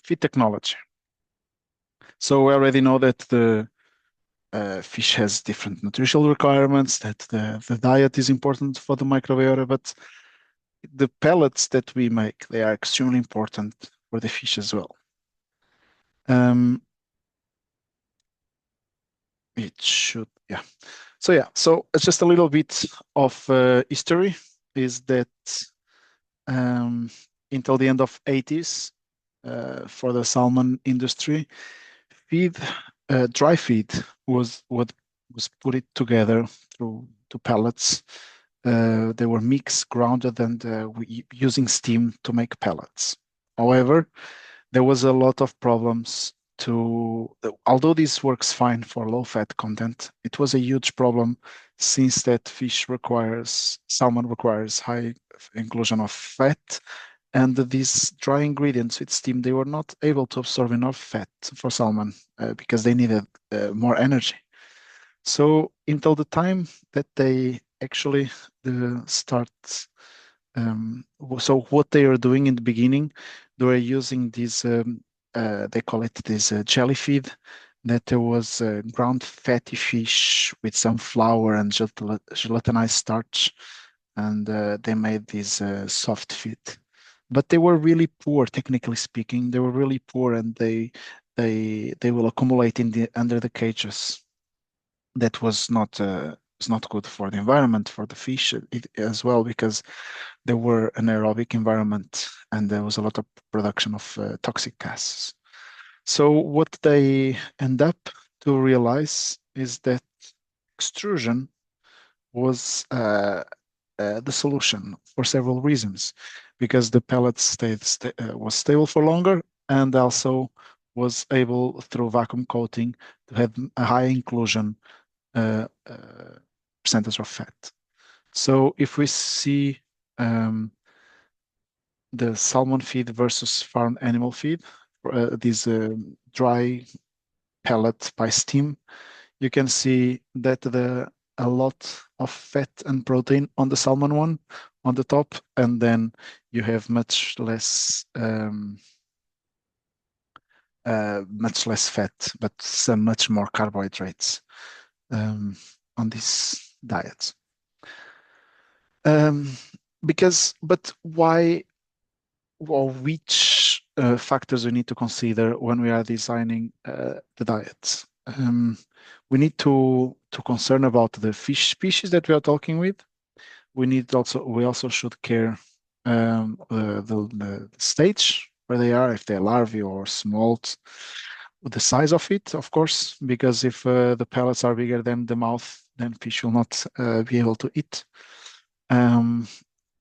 feed technology. So we already know that the fish has different nutritional requirements, that the diet is important for the microbiota, but the pellets that we make, they are extremely important for the fish as well. It should, yeah. So yeah, so it's just a little bit of history is that until the end of 80s, for the salmon industry, dry feed was what was put it together through to pellets. They were mixed, grounded, and using steam to make pellets. However, there was a lot of problems although this works fine for low fat content, it was a huge problem since that salmon requires high inclusion of fat, and these dry ingredients with steam, they were not able to absorb enough fat for salmon because they needed more energy. So until the time that they actually start, so what they are doing in the beginning, they were using this, they call it this jelly feed, that there was ground fatty fish with some flour and gelatinized starch, and they made this soft feed. But they were really poor, technically speaking. They were really poor, and they will accumulate under the cages. That was not good for the environment, for the fish as well, because they were an aerobic environment and there was a lot of production of toxic gases. So what they end up to realize is that extrusion was the solution for several reasons, because the pellet was stable for longer and also was able, through vacuum coating, to have a high inclusion percentage of fat. So if we see the salmon feed versus farm animal feed, this dry pellet by steam, you can see that a lot of fat and protein on the salmon one on the top, and then you have much less fat, but some much more carbohydrates on this diet. But why or which factors we need to consider when we are designing the diet? We need to concern about the fish species that we are talking with. We also should care the stage where they are, if they're larvae or smolt, the size of it, of course, because if the pellets are bigger than the mouth, then fish will not be able to eat.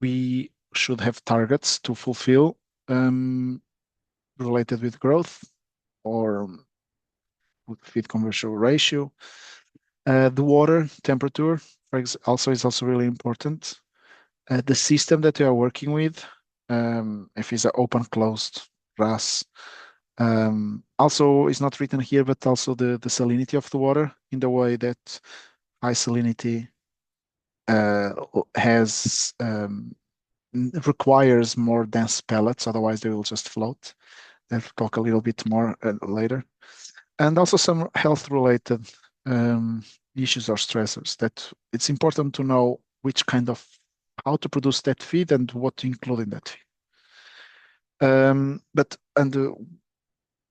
We should have targets to fulfill related with growth or with feed conversion ratio. The water temperature is also really important. The system that we are working with, if it's an open closed RAS, also is not written here, but also the salinity of the water, in the way that high salinity requires more dense pellets, otherwise they will just float. I'll talk a little bit more later. And also some health related issues or stressors, that it's important to know how to produce that feed and what to include in that feed.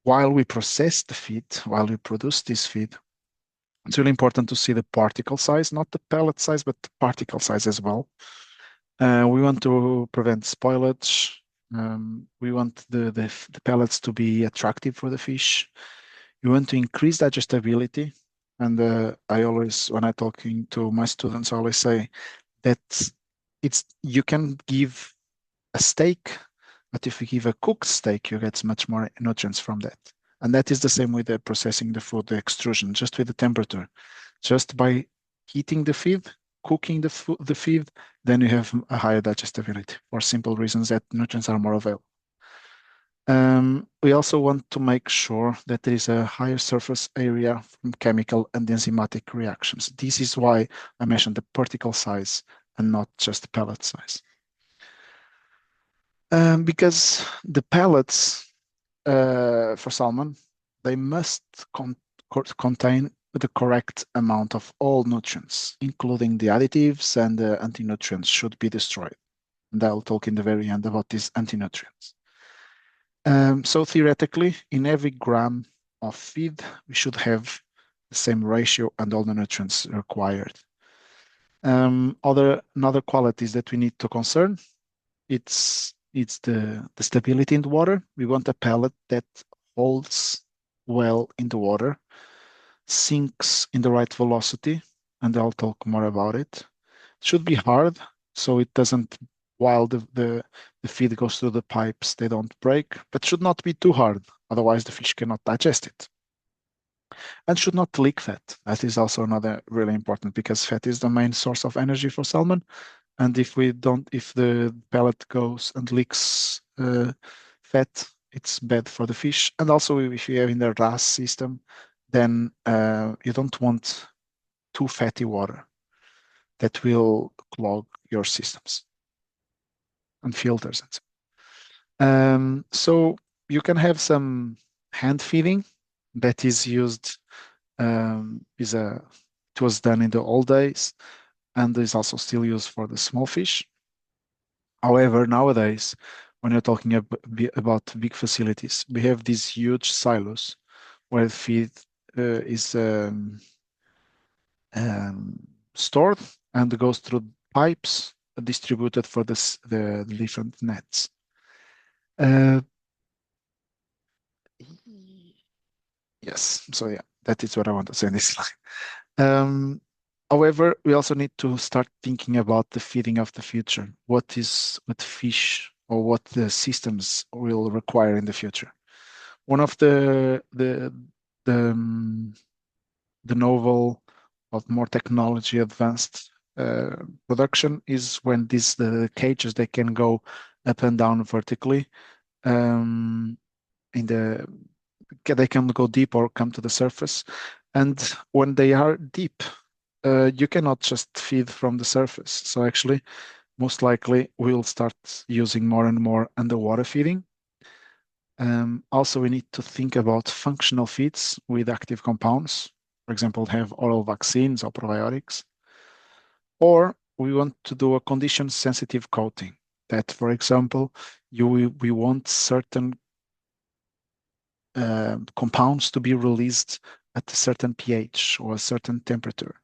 While we process the feed, while we produce this feed, it's really important to see the particle size, not the pellet size, but the particle size as well. We want to prevent spoilage. We want the pellets to be attractive for the fish. We want to increase digestibility. And when I'm talking to my students, I always say that you can give a steak, but if you give a cooked steak, you get much more nutrients from that. And that is the same with the processing the food, the extrusion, just with the temperature. Just by heating the feed, cooking the feed, then you have a higher digestibility, for simple reasons that nutrients are more available. We also want to make sure that there is a higher surface area from chemical and enzymatic reactions. This is why I mentioned the particle size and not just the pellet size. Because the pellets, for salmon, they must contain the correct amount of all nutrients, including the additives and the anti-nutrients should be destroyed. And I'll talk in the very end about these anti-nutrients. So theoretically, in every gram of feed, we should have the same ratio and all the nutrients required. Another qualities that we need to concern, it's the stability in the water. We want a pellet that holds well in the water, sinks in the right velocity, and I'll talk more about it. It should be hard, so it doesn't, while the feed goes through the pipes, they don't break, but should not be too hard, otherwise the fish cannot digest it. And should not leak fat. That is also another really important because fat is the main source of energy for salmon. And if the pellet goes and leaks fat, it's bad for the fish. And also, if you have in the RAS system, then you don't want too fatty water that will clog your systems and filters and so. So you can have some hand feeding that is used. It was done in the old days and is also still used for the small fish. However, nowadays, when you're talking about big facilities, we have these huge silos where the feed is um, stored and goes through pipes distributed for the different nets. Uh, yes, so yeah, that is what I want to say in this slide. However, we also need to start thinking about the feeding of the future. What fish or what the systems will require in the future. One of the, um, the novel of more technology advanced production is when the cages they can go up and down vertically. Um, in the they can go deep or come to the surface, and when they are deep, you cannot just feed from the surface. So actually, most likely we'll start using more and more underwater feeding. Also, we need to think about functional feeds with active compounds. For example, have oral vaccines or probiotics. Or we want to do a condition-sensitive coating that, for example, we want certain compounds to be released at a certain pH or a certain temperature.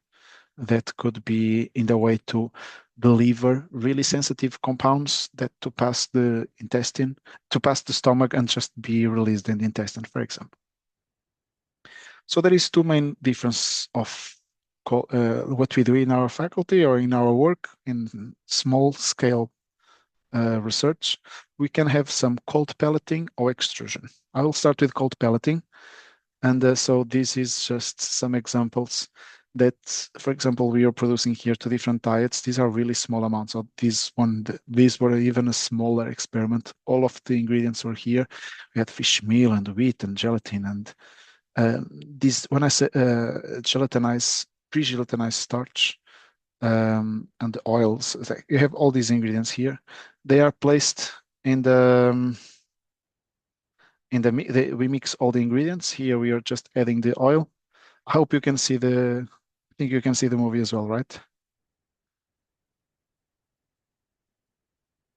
That could be in the way to deliver really sensitive compounds that to pass the intestine, to pass the stomach and just be released in the intestine, for example. So there is two main difference of what we do in our faculty or in our work in small scale research. We can have some cold pelleting or extrusion. I will start with cold pelleting. And so this is just some examples that, for example, we are producing here two different diets. These are really small amounts. So these were even a smaller experiment. All of the ingredients were here. We had fish meal and wheat and gelatin. And when I say gelatinized, pre-gelatinized starch and the oils, you have all these ingredients here. They are placed we mix all the ingredients. Here we are just adding the oil. I hope you can see I think you can see the movie as well, right?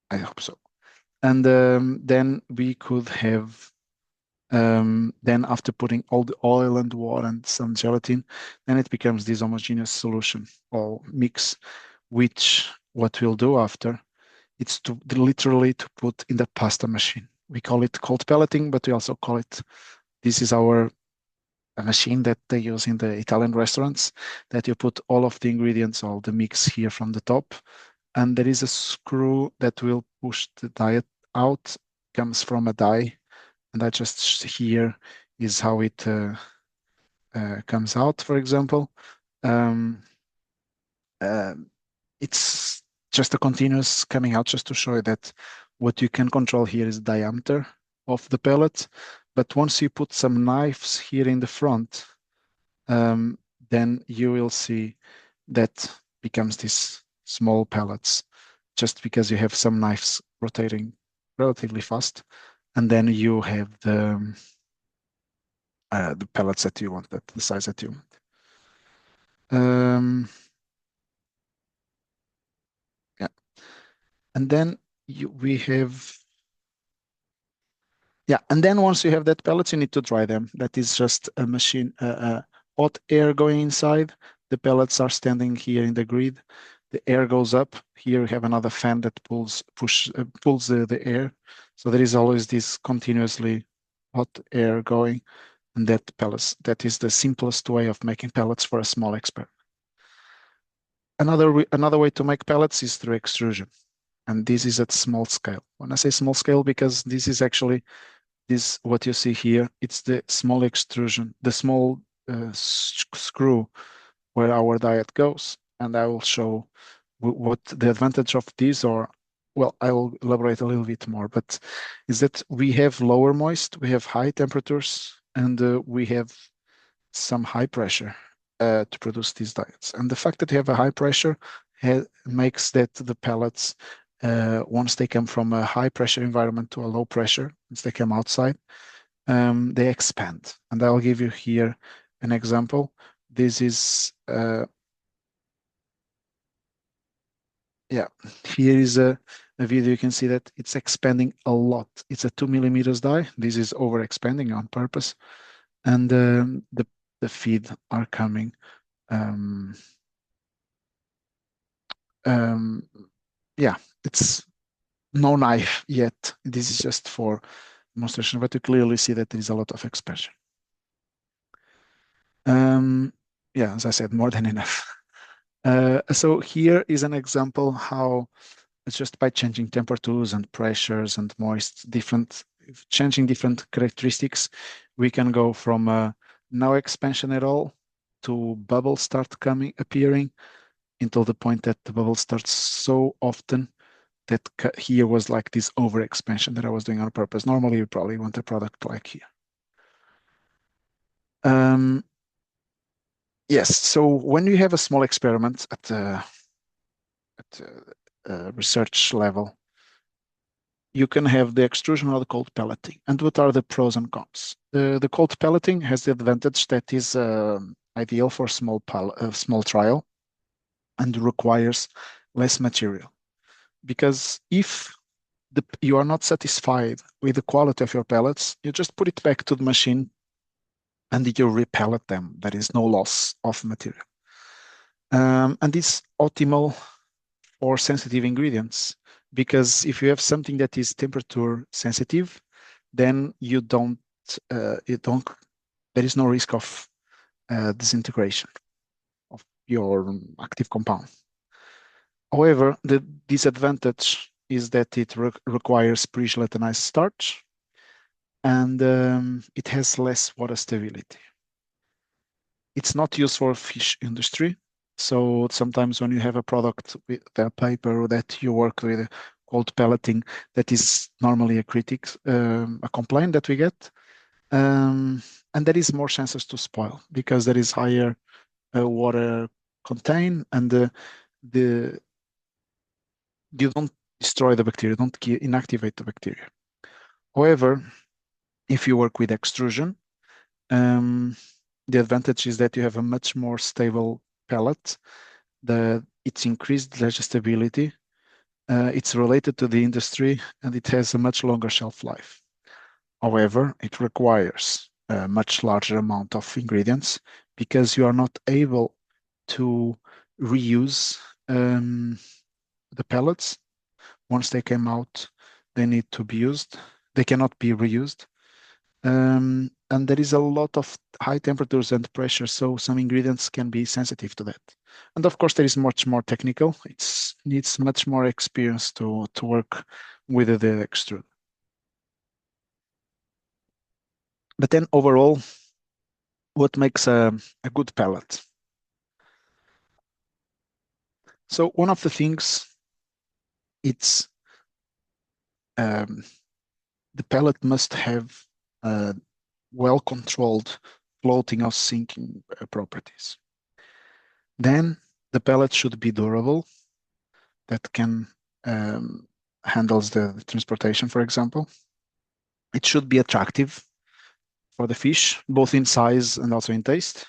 I hope so. And then we could have, then after putting all the oil and water and some gelatin, then it becomes this homogeneous solution or mix, which what we'll do after, it's to literally to put in the pasta machine. We call it cold pelleting, but we also call it, this is a machine that they use in the Italian restaurants that you put all of the ingredients, all the mix here from the top. And there is a screw that will push the dye out, comes from a die. And that just here is how it comes out, for example. Um, uh, it's just a continuous coming out just to show you that what you can control here is the diameter of the pellet. But once you put some knives here in the front, um, then you will see that becomes these small pellets just because you have some knives rotating relatively fast. and then you have the pellets that you want, that the size that you want. Yeah, and then we have. Yeah, and then once you have that pellets, you need to dry them. That is just a machine, hot air going inside. The pellets are standing here in the grid. The air goes up. Here we have another fan that pulls the air. So there is always this continuously hot air going, and that is the simplest way of making pellets for a small experiment. Another way to make pellets is through extrusion, and this is at small scale. When I say small scale, because this is actually this what you see here, it's the small extrusion, the small screw where our diet goes. And I will show what the advantage of these are. Well, I will elaborate a little bit more, but is that we have lower moist, we have high temperatures, and we have some high pressure to produce these diets. And the fact that you have a high pressure makes that the pellets, once they come from a high pressure environment to a low pressure, once they come outside, they expand. And I'll give you here an example. This is, yeah, here is a video. You can see that it's expanding a lot. It's a 2 millimeters die. This is over expanding on purpose. And the feed are coming. Um, um, yeah, it's no knife yet. This is just for demonstration, but you clearly see that there is a lot of expansion. Yeah, as I said, more than enough. So here is an example how it's just by changing temperatures and pressures and changing different characteristics, we can go from no expansion at all to bubbles start appearing until the point that the bubble starts so often that here was like this over expansion that I was doing on purpose. Normally, you probably want a product like here. Yes, so when you have a small experiment at research level, you can have the extrusion or the cold pelleting. And what are the pros and cons? The cold pelleting has the advantage that is ideal for small trial and requires less material. Because if you are not satisfied with the quality of your pellets, you just put it back to the machine and you repellet them. There is no loss of material. And it's optimal for sensitive ingredients, because if you have something that is temperature sensitive, then there is no risk of disintegration of your active compound. However, the disadvantage is that it requires pre-gelatinized starch, and it has less water stability. It's not used for fish industry. So sometimes when you have a product with a paper that you work with cold pelleting, that is normally a complaint that we get. And there is more chances to spoil because there is higher water contain, and the you don't destroy the bacteria, don't inactivate the bacteria. However, if you work with extrusion, um, the advantage is that you have a much more stable pellet. It's increased digestibility. It's related to the industry, and it has a much longer shelf life. However, it requires a much larger amount of ingredients because you are not able to reuse the pellets. Once they came out, they need to be used. They cannot be reused. And there is a lot of high temperatures and pressure, so some ingredients can be sensitive to that. And of course, there is much more technical. It needs much more experience to work with the extrude. But then overall, what makes a good pellet? So one of the things, it's um, the pellet must have well-controlled floating or sinking properties. Then the pellet should be durable, that can handles the transportation, for example. It should be attractive for the fish, both in size and also in taste.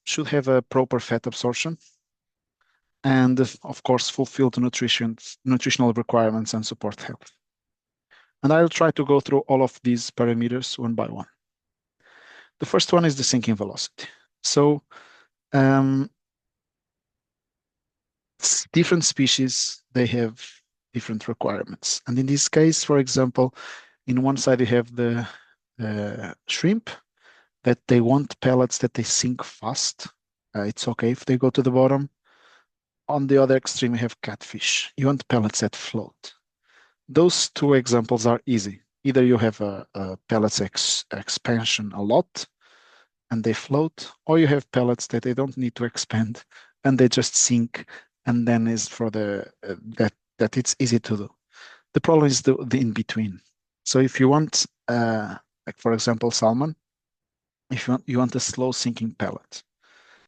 Should have a proper fat absorption, and of course fulfill the nutritional requirements and support health. And I'll try to go through all of these parameters one by one. The first one is the sinking velocity. So um, different species, they have different requirements. And in this case, for example, in one side you have the shrimp that they want pellets that they sink fast. It's okay if they go to the bottom. On the other extreme, you have catfish. You want pellets that float. Those two examples are easy. Either you have a pellets expansion a lot and they float, or you have pellets that they don't need to expand and they just sink, and then is for the that it's easy to do. The problem is the in between. So if you want, like for example, salmon, if you want a slow sinking pellet,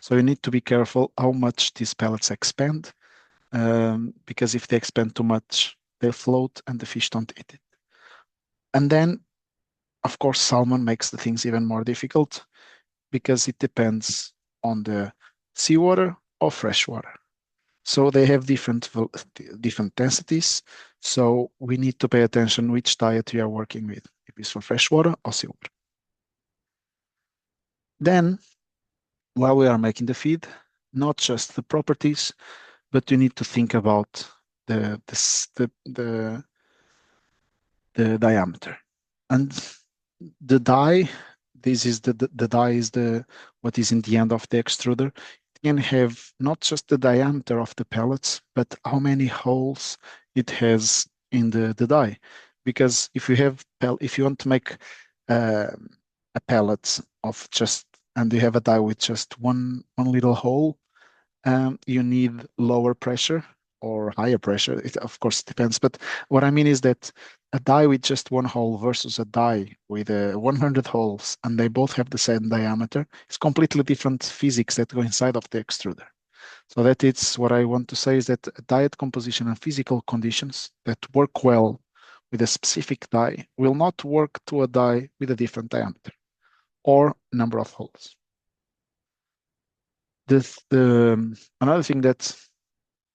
so you need to be careful how much these pellets expand, because if they expand too much, they float and the fish don't eat it. And then, of course, salmon makes the things even more difficult because it depends on the seawater or freshwater. So they have different densities. So we need to pay attention which diet we are working with, if it's for freshwater or seawater. Then, while we are making the feed, not just the properties, but you need to think about the the the, the diameter. And the die, this is the die is the what is in the end of the extruder. It can have not just the diameter of the pellets, but how many holes it has in the die. Because if you have if you want to make uh, a pellet of just and you have a die with just one little hole, you need lower pressure or higher pressure. It of course depends, but what I mean is that a die with just one hole versus a die with 100 holes, and they both have the same diameter, it's completely different physics that go inside of the extruder. So that it's what I want to say is that diet composition and physical conditions that work well with a specific die will not work to a die with a different diameter or number of holes. Another thing that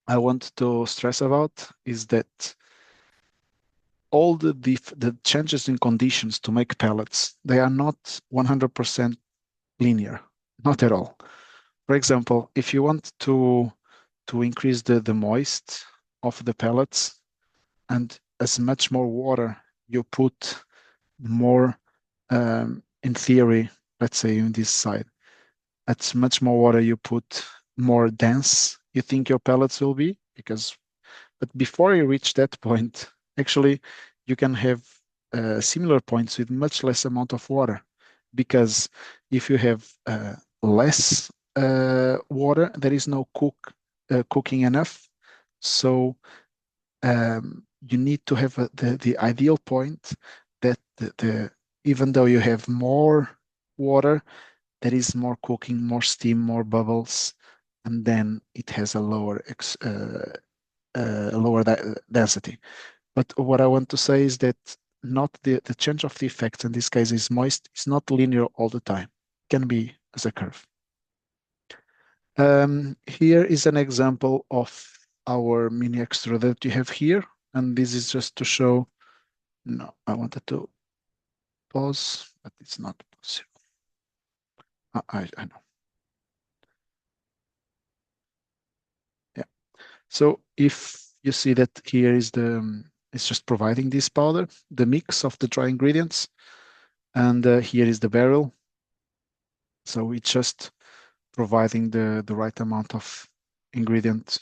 I want to stress about is that all the changes in conditions to make pellets, they are not 100% linear, not at all. For example, if you want to increase the moist of the pellets and as much more water you put more, in theory, let's say in this side, as much more water you put, more dense you think your pellets will be, because but before you reach that point, actually, you can have similar points with much less amount of water, because if you have less water, there is no cooking enough. So you need to have the ideal point that even though you have more water, there is more cooking, more steam, more bubbles, and then it has a lower density. But what I want to say is that not the change of the effect in this case is moist, is not linear all the time. It can be as a curve. Here is an example of our mini extruder that you have here. And this is just to show, no, I wanted to pause, but it's not possible. I know. Yeah. So if you see that here is it's just providing this powder, the mix of the dry ingredients. And here is the barrel. So it's just providing the right amount of ingredient.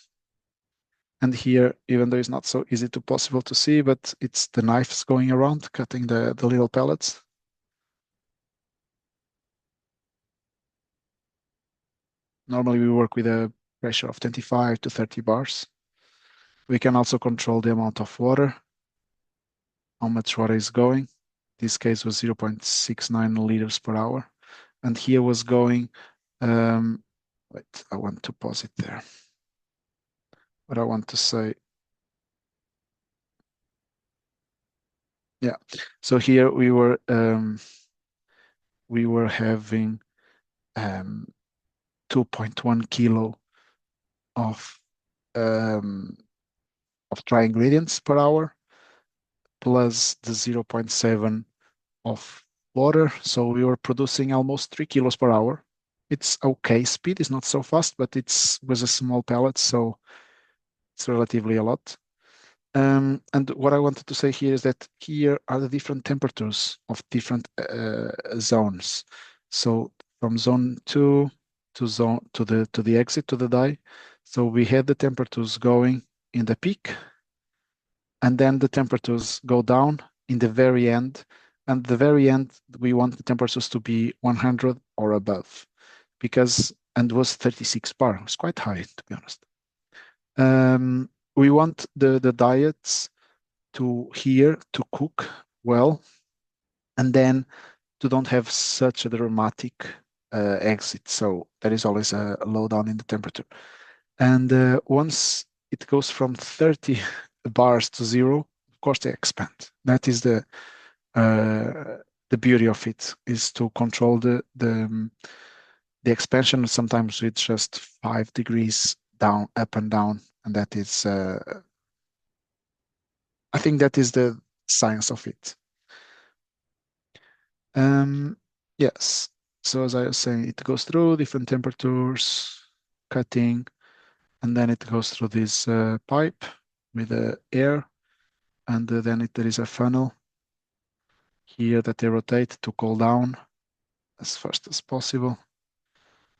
And here, even though it's not so easy to possible to see, but it's the knives going around, cutting the little pellets. Normally we work with a pressure of 25 to 30 bars. We can also control the amount of water, how much water is going. This case was 0.69 liters per hour. And here was going, wait, I want to pause it there. What I want to say, Yeah. So here we were having um, 2.1 kilo of um, of dry ingredients per hour plus the zero point 0.7 of water. So we were producing almost 3 kilos per hour. It's okay speed. It's not so fast, but it's was a small pellet, so it's relatively a lot. And what I wanted to say here is that here are the different temperatures of different zones. So from zone 2 to zone to the exit to the die. So we had the temperatures going in the peak, and then the temperatures go down in the very end. And the very end, we want the temperatures to be 100 or above, because and was 36 bar. It's quite high, to be honest. We want the diets to here to cook well, and then to don't have such a dramatic exit. So there is always a low down in the temperature. And once it goes from 30 bars to zero, of course they expand. That is the beauty of it, is to control the expansion. Sometimes with just 5 degrees down, up and down, and that is I think that is the science of it. Um, yes. So as I was saying, it goes through different temperatures, cutting, and then it goes through this pipe with the air, and then there is a funnel here that they rotate to cool down as fast as possible,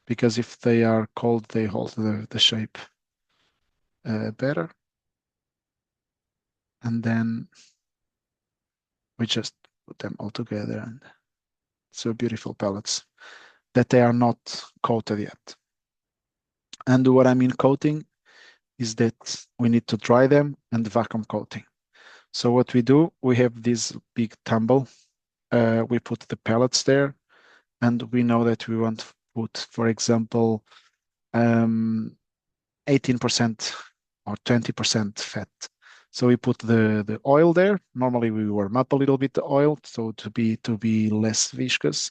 because if they are cold, they hold the shape better. And then we just put them all together, and so beautiful pellets that they are not coated yet. And what I mean coating is that we need to dry them and vacuum coating. So what we do, we have this big tumble. We put the pellets there, and we know that we want to put, for example, 18% or 20% fat. So we put the oil there. Normally we warm up a little bit the oil so to be less viscous,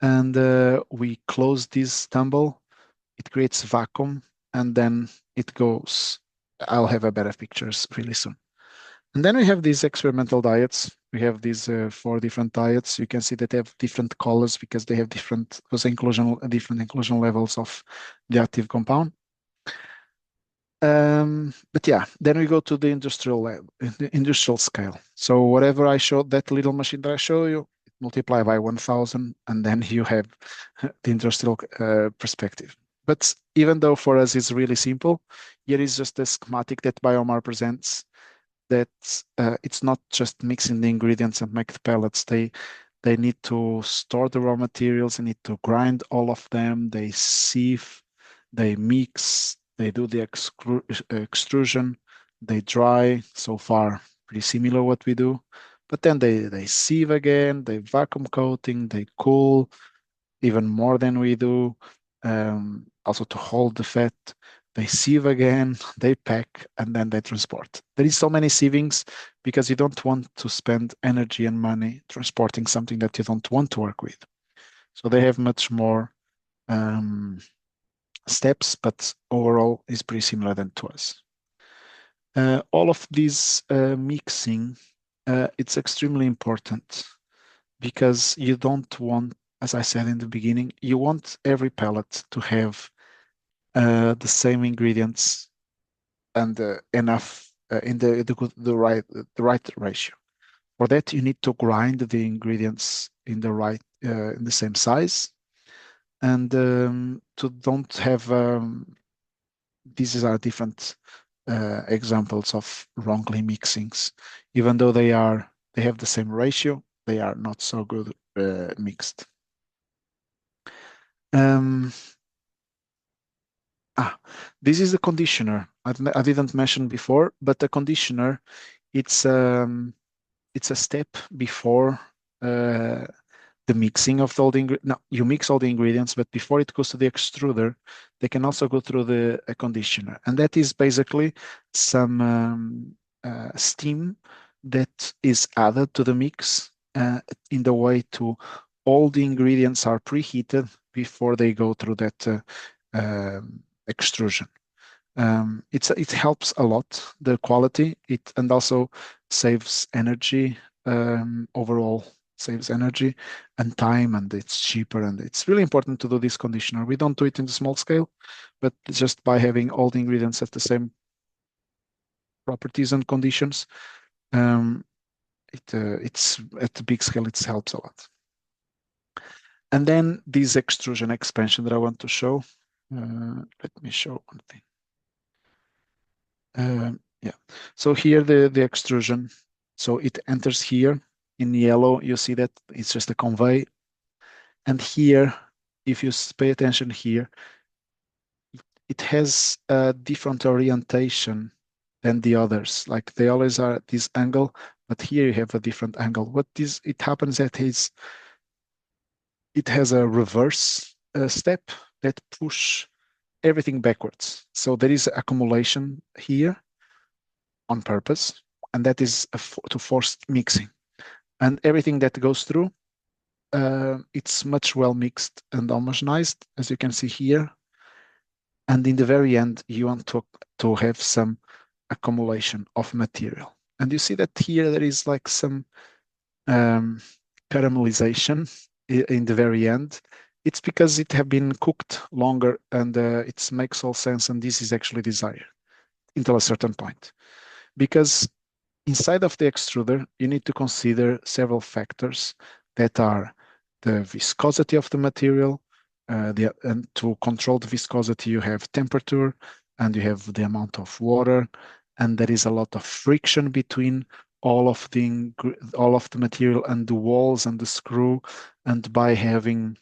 and we close this tumble. It creates vacuum, and then it goes. I'll have a better pictures really soon. And then we have these experimental diets. We have these 4 different diets. You can see that they have different colors because they have different different inclusion levels of the active compound. But yeah, then we go to the industrial level, the industrial scale. So whatever I showed, that little machine that I show you, multiply by 1,000, and then you have the industrial perspective. But even though for us it's really simple, here is just a schematic that Biomar presents, that it's not just mixing the ingredients and make the pellets. They need to store the raw materials. They need to grind all of them. They sieve, they mix, they do the extrusion, they dry. So far, pretty similar what we do. But then they sieve again, they vacuum coating, they cool even more than we do. Also to hold the fat, they sieve again, they pack, and then they transport. There is so many sievings because you don't want to spend energy and money transporting something that you don't want to work with. So they have much more um, steps, but overall is pretty similar than to us. All of these mixing, it's extremely important because you don't want, as I said in the beginning, you want every pellet to have the same ingredients and enough in the right ratio. For that, you need to grind the ingredients in the same size, and to don't have these are different examples of wrongly mixings. Even though they have the same ratio, they are not so good mixed. Um, ah, this is the conditioner. I didn't mention before, but the conditioner, it's um, it's a step before uh, the mixing of all the ingredients. No, you mix all the ingredients, but before it goes to the extruder, they can also go through the a conditioner, and that is basically some steam that is added to the mix in the way to all the ingredients are preheated before they go through that extrusion. It helps a lot the quality. It and also saves energy overall, saves energy and time, and it's cheaper, and it's really important to do this conditioner. We don't do it in the small scale, but just by having all the ingredients at the same properties and conditions, um, it's at the big scale, it helps a lot. And then this extrusion expansion that I want to show. Let me show one thing. Yeah. So here the extrusion. So it enters here in yellow. You see that it's just a convey. And here, if you pay attention here, it has a different orientation than the others. Like they always are at this angle, but here you have a different angle. What this it happens that is it has a reverse step that push everything backwards. So there is accumulation here on purpose, and that is to force mixing. And everything that goes through, it's much well mixed and homogenized, as you can see here. And in the very end, you want to have some accumulation of material. And you see that here there is like some um, caramelization in the very end. It's because it have been cooked longer, and it makes all sense. And this is actually desired until a certain point. Because inside of the extruder, you need to consider several factors that are the viscosity of the material, and to control the viscosity, you have temperature and you have the amount of water, and there is a lot of friction between all of the material and the walls and the screw. And by having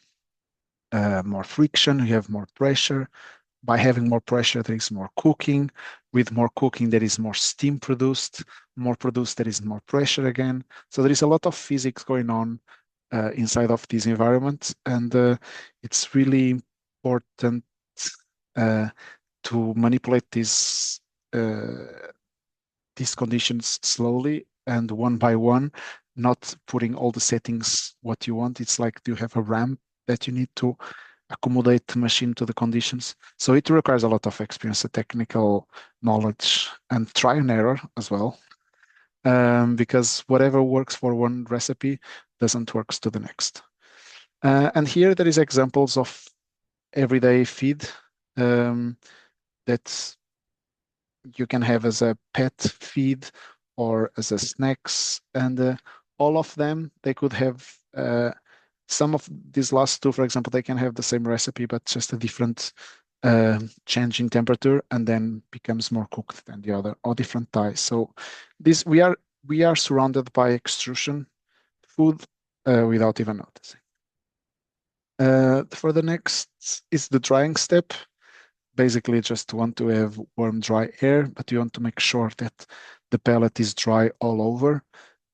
more friction, you have more pressure. By having more pressure, there is more cooking. With more cooking, there is more steam produced. More produced, there is more pressure again. So there is a lot of physics going on inside of these environments, and it's really important uh, to manipulate these conditions slowly and one by one, not putting all the settings what you want. It's like you have a ramp that you need to accommodate the machine to the conditions. So it requires a lot of experience, a technical knowledge, and try and error as well. Because whatever works for one recipe doesn't work to the next. And here there is examples of everyday feed um, that you can have as a pet feed or as a snacks, and all of them they could have some of these last two, for example, they can have the same recipe but just a different change in temperature, and then becomes more cooked than the other, or different dyes. So this we are surrounded by extrusion food without even noticing. For the next is the drying step. Basically just want to have warm, dry air, but you want to make sure that the pellet is dry all over.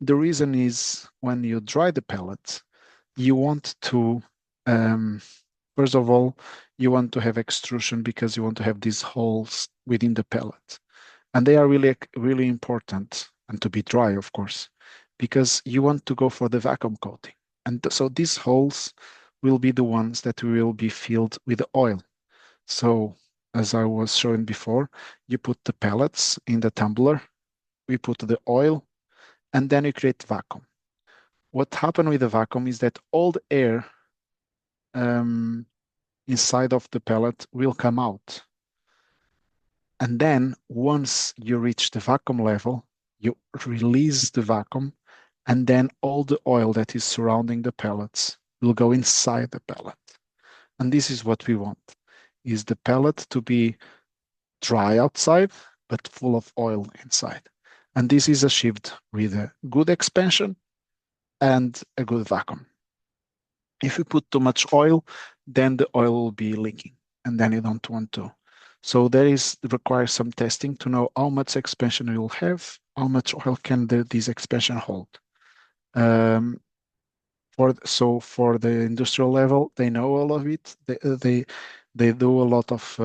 The reason is when you dry the pellet, you want to, first of all, you want to have extrusion because you want to have these holes within the pellet. And they are really, really important, and to be dry, of course, because you want to go for the vacuum coating. And so these holes will be the ones that will be filled with oil. So as I was showing before, you put the pellets in the tumbler, we put the oil, and then you create vacuum. What happened with the vacuum is that all the air um, inside of the pellet will come out. And then once you reach the vacuum level, you release the vacuum, and then all the oil that is surrounding the pellets will go inside the pellet. And this is what we want, is the pellet to be dry outside, but full of oil inside. And this is achieved with a good expansion and a good vacuum. If you put too much oil, then the oil will be leaking, and then you don't want to. So there is requires some testing to know how much expansion you will have, how much oil can this expansion hold. Um, for the industrial level, they know all of it. They do a lot of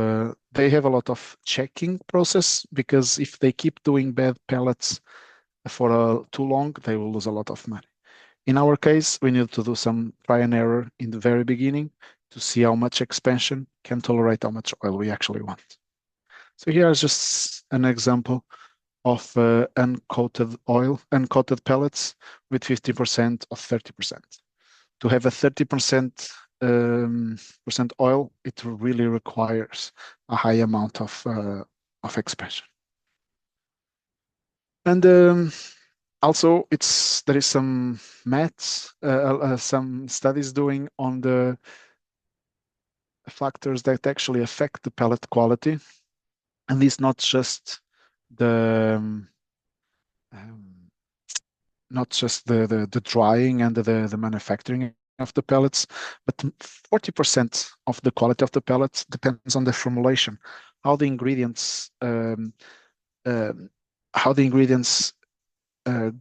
they have a lot of checking process, because if they keep doing bad pellets, for too long, they will lose a lot of money. In our case, we need to do some try and error in the very beginning to see how much expansion can tolerate how much oil we actually want. So here is just an example of uncoated oil, uncoated pellets with 50% of 30%. To have a 30% percent oil, it really requires a high amount of expansion. And also, there is some maths, some studies doing on the factors that actually affect the pellet quality, and it's not just the um, not just the drying and the manufacturing of the pellets, but 40% of the quality of the pellets depends on the formulation, how the ingredients um, how the ingredients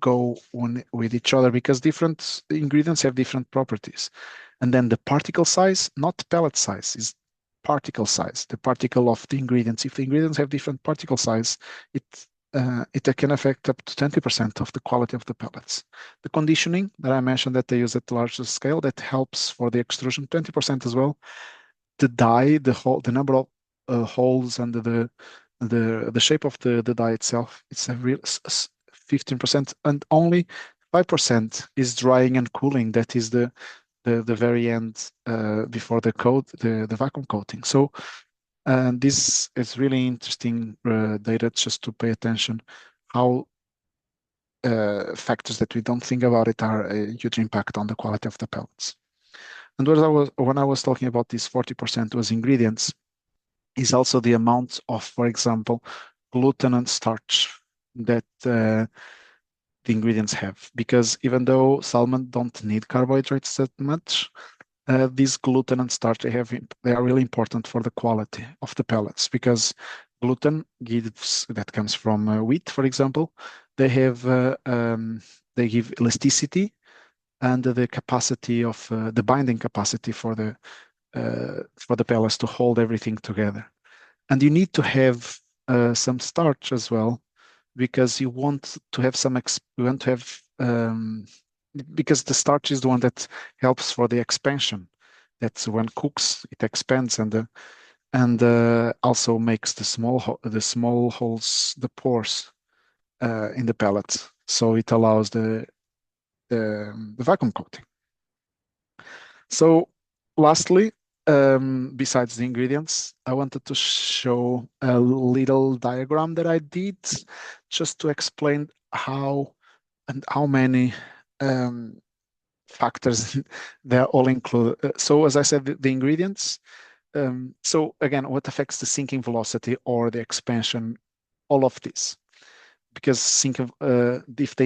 go on with each other, because different ingredients have different properties. And then the particle size, not pellet size, is particle size, the particle of the ingredients. If the ingredients have different particle size, it it can affect up to 20% of the quality of the pellets. The conditioning that I mentioned that they use at larger scale, that helps for the extrusion, 20% as well. The die, the number of holes and the shape of the die itself, it's a real 15%, and only 5% is drying and cooling. That is the very end before the coat, the vacuum coating. So this is really interesting data just to pay attention how factors that we don't think about it are a huge impact on the quality of the pellets. And when I was talking about this 40% was ingredients, is also the amount of, for example, gluten and starch that the ingredients have. Because even though salmon don't need carbohydrates that much, these gluten and starch they are really important for the quality of the pellets, because gluten gives that comes from wheat, for example. They have they give elasticity and the capacity of the binding capacity for the pellets to hold everything together. And you need to have some starch as well, because you want to have you want to have because the starch is the one that helps for the expansion. That's when cooks, it expands and also makes the small holes, the pores in the pellet. So it allows the vacuum coating. So lastly, besides the ingredients, I wanted to show a little diagram that I did just to explain how many factors they're all included. So as I said, the ingredients. So again, what affects the sinking velocity or the expansion? All of this, because if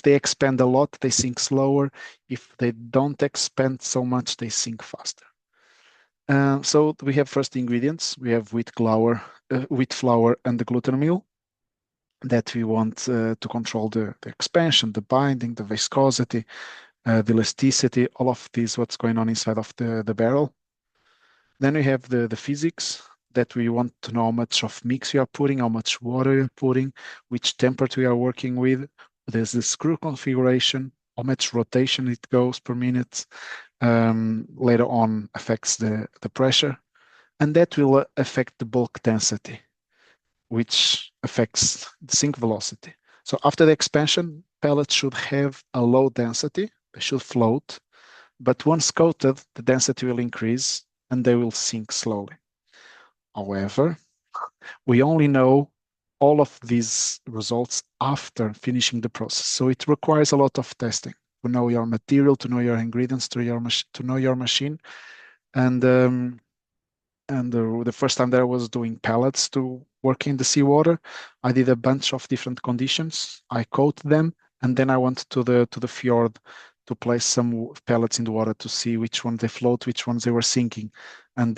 they expand a lot, they sink slower. If they don't expand so much, they sink faster. So we have first ingredients. We have wheat flour, and the gluten meal that we want to control the expansion, the binding, the viscosity, the elasticity, all of this, what's going on inside of the barrel. Then we have the physics that we want to know how much of mix you are putting, how much water you're putting, which temperature you are working with. There's the screw configuration, how much rotation it goes per minute. Later on affects the pressure, and that will affect the bulk density, which affects the sink velocity. So after the expansion, pellets should have a low density, they should float, but once coated, the density will increase and they will sink slowly. However, we only know all of these results after finishing the process. So it requires a lot of testing to know your material, to know your ingredients, to know your machine. And the first time that I was doing pellets to work in the seawater, I did a bunch of different conditions. I coated them, and then I went to the fjord to place some pellets in the water to see which ones they float, which ones they were sinking. And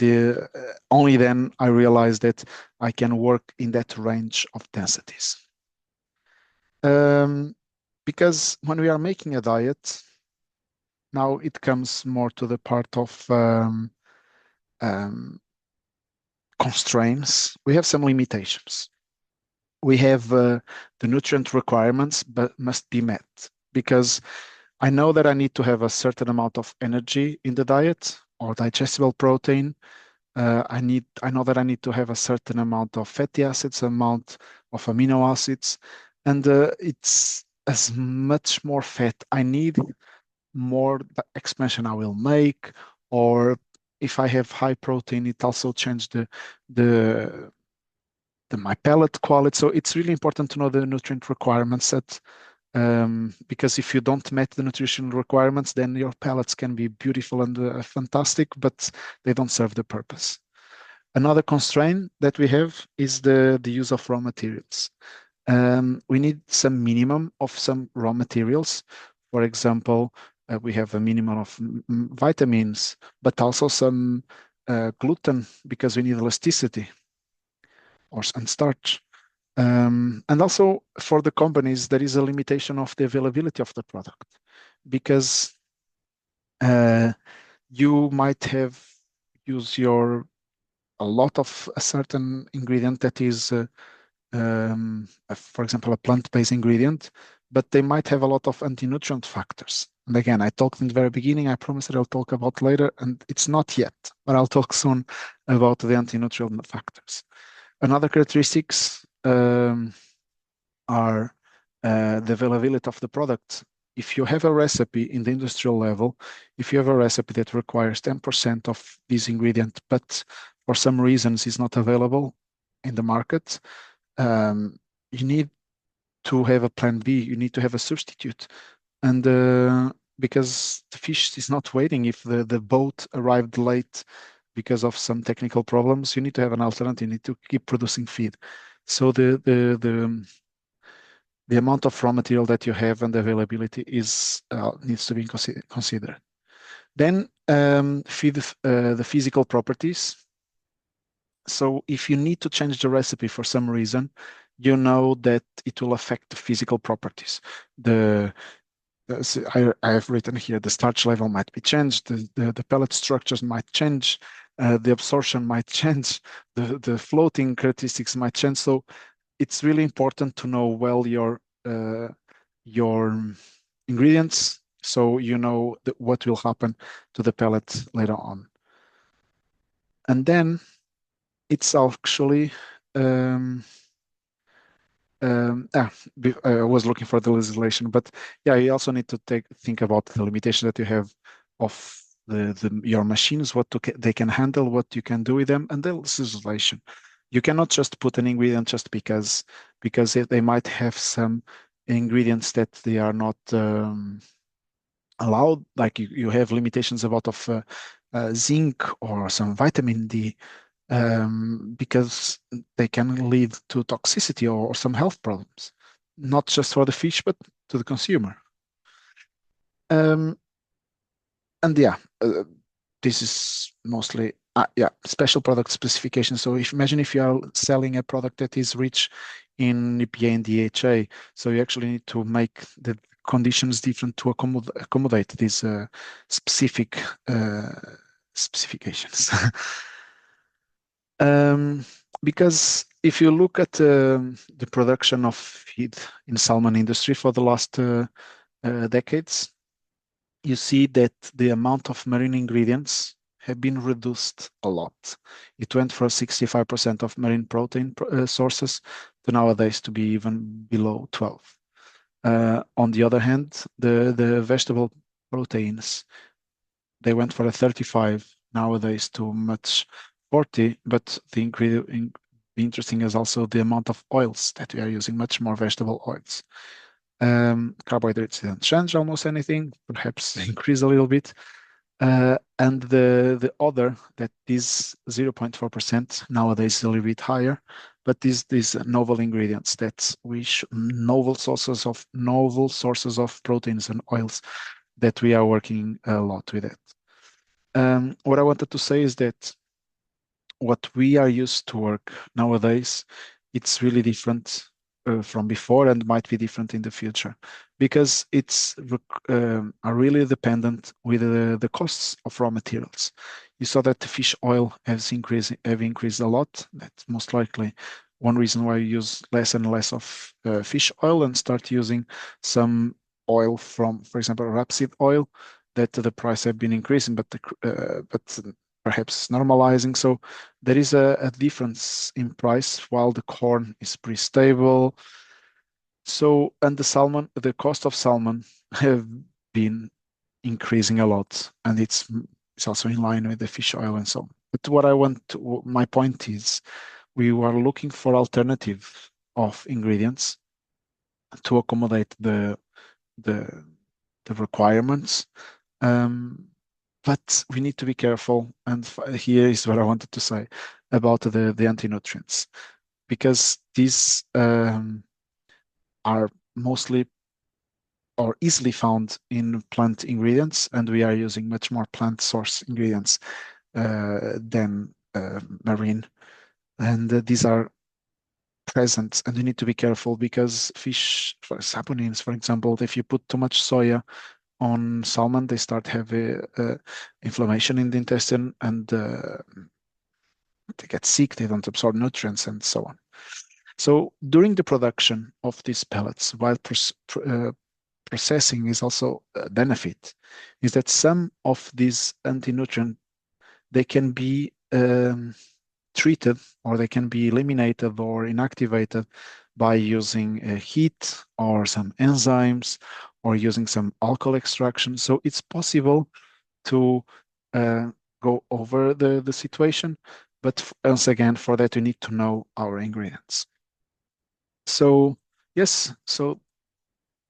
only then I realized that I can work in that range of densities. Um, because when we are making a diet, now it comes more to the part of um, constraints. We have some limitations. we have the nutrient requirements, but must be met because I know that I need to have a certain amount of energy in the diet or digestible protein. I know that I need to have a certain amount of fatty acids, amount of amino acids, and it's as much more fat I need, more the expansion I will make, or if I have high protein, it also changes the my pellet quality. So it's really important to know the nutrient requirements that because if you don't meet the nutritional requirements, then your pellets can be beautiful and fantastic, but they don't serve the purpose. Another constraint that we have is the use of raw materials. We need some minimum of some raw materials. For example, we have a minimum of vitamins, but also some gluten because we need elasticity or and starch. And also for the companies, there is a limitation of the availability of the product because uh, you might have use your a lot of a certain ingredient that is, for example, a plant-based ingredient, but they might have a lot of anti-nutrient factors. And again, I talked in the very beginning, I promised that I'll talk about later, and it's not yet, but I'll talk soon about the anti-nutrient factors. Another characteristics are the availability of the product. If you have a recipe in the industrial level, if you have a recipe that requires 10% of this ingredient, but for some reasons is not available in the market, you need to have a plan B. You need to have a substitute. And because the fish is not waiting, if the boat arrived late because of some technical problems, you need to have an alternative. You need to keep producing feed. So the amount of raw material that you have and the availability is needs to be considered. Then feed the physical properties. So if you need to change the recipe for some reason, you know that it will affect the physical properties. I have written here the starch level might be changed, the pellet structures might change, the absorption might change, the floating characteristics might change. So it's really important to know well your ingredients so you know what will happen to the pellet later on. And then it's actually I was looking for the legislation, but yeah, you also need to think about the limitation that you have of your machines, they can handle, what you can do with them, and the legislation. You cannot just put an ingredient just because they might have some ingredients that they are not allowed. Like you have limitations about of zinc or some vitamin D because they can lead to toxicity or some health problems, not just for the fish, but to the consumer. Um, and yeah, this is mostly special product specification. So if imagine if you are selling a product that is rich in EPA and DHA, so you actually need to make the conditions different to accommodate these specific specifications. Um, because if you look at the production of feed in salmon industry for the last decades, you see that the amount of marine ingredients have been reduced a lot. It went from 65% of marine protein sources to nowadays to be even below 12. On the other hand, the vegetable proteins, they went for a 35 nowadays to much 40, but the interesting is also the amount of oils that we are using, much more vegetable oils. Carbohydrates didn't change almost anything, perhaps increase a little bit. And the other that is 0.4% nowadays is a little bit higher, but these novel ingredients that novel sources of proteins and oils that we are working a lot with it. What I wanted to say is that what we are used to work nowadays, it's really different from before and might be different in the future because it's are really dependent with the costs of raw materials. You saw that the fish oil have increased a lot. That's most likely one reason why I use less and less of fish oil and start using some oil from, for example, rapeseed oil, that the price have been increasing, but perhaps normalizing. So there is a difference in price while the corn is pretty stable. So, and the cost of salmon have been increasing a lot, and it's also in line with the fish oil and so on. But my point is, we were looking for alternative of ingredients to accommodate the the requirements. Um, but we need to be careful, and here is what I wanted to say about the anti-nutrients, because these are mostly or easily found in plant ingredients, and we are using much more plant source ingredients than marine. And these are present, and you need to be careful because fish, for saponins, for example, if you put too much soya on salmon, they start having inflammation in the intestine, and they get sick, they don't absorb nutrients, and so on. So during the production of these pellets, while processing is also a benefit, is that some of these anti-nutrient, they can be treated, or they can be eliminated or inactivated by using heat or some enzymes or using some alcohol extraction. So it's possible to uh, go over the situation, but once again, for that, we need to know our ingredients. So yes, so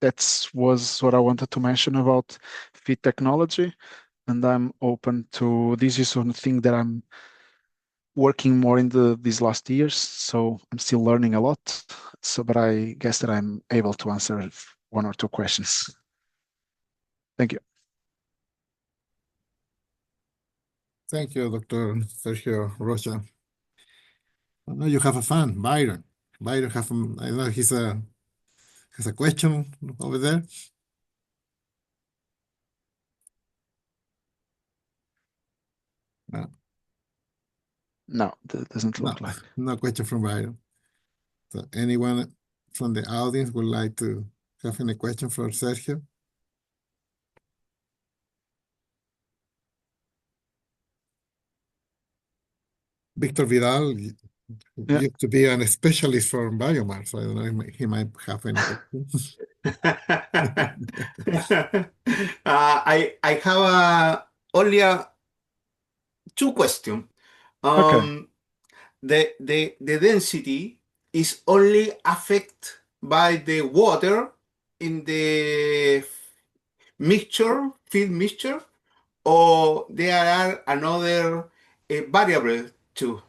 that was what I wanted to mention about feed technology, and I'm open to this. Is one thing that I'm working more in these last years, so I'm still learning a lot. So, but I guess that I'm able to answer one or two questions. Thank you. Thank you, Dr. Sergio Rocha. I know you have a fan, Byron. Byron I know has a question over there. No, No, that doesn't no, look like. no question from Byron. So anyone from the audience would like to have any question for Sergio? Victor Vidal Yeah. used to be an specialist for biomass, so I don't know, he might have any questions. I have only two questions. Okay. The density is only affected by the water in the feed mixture, or there are another variable too.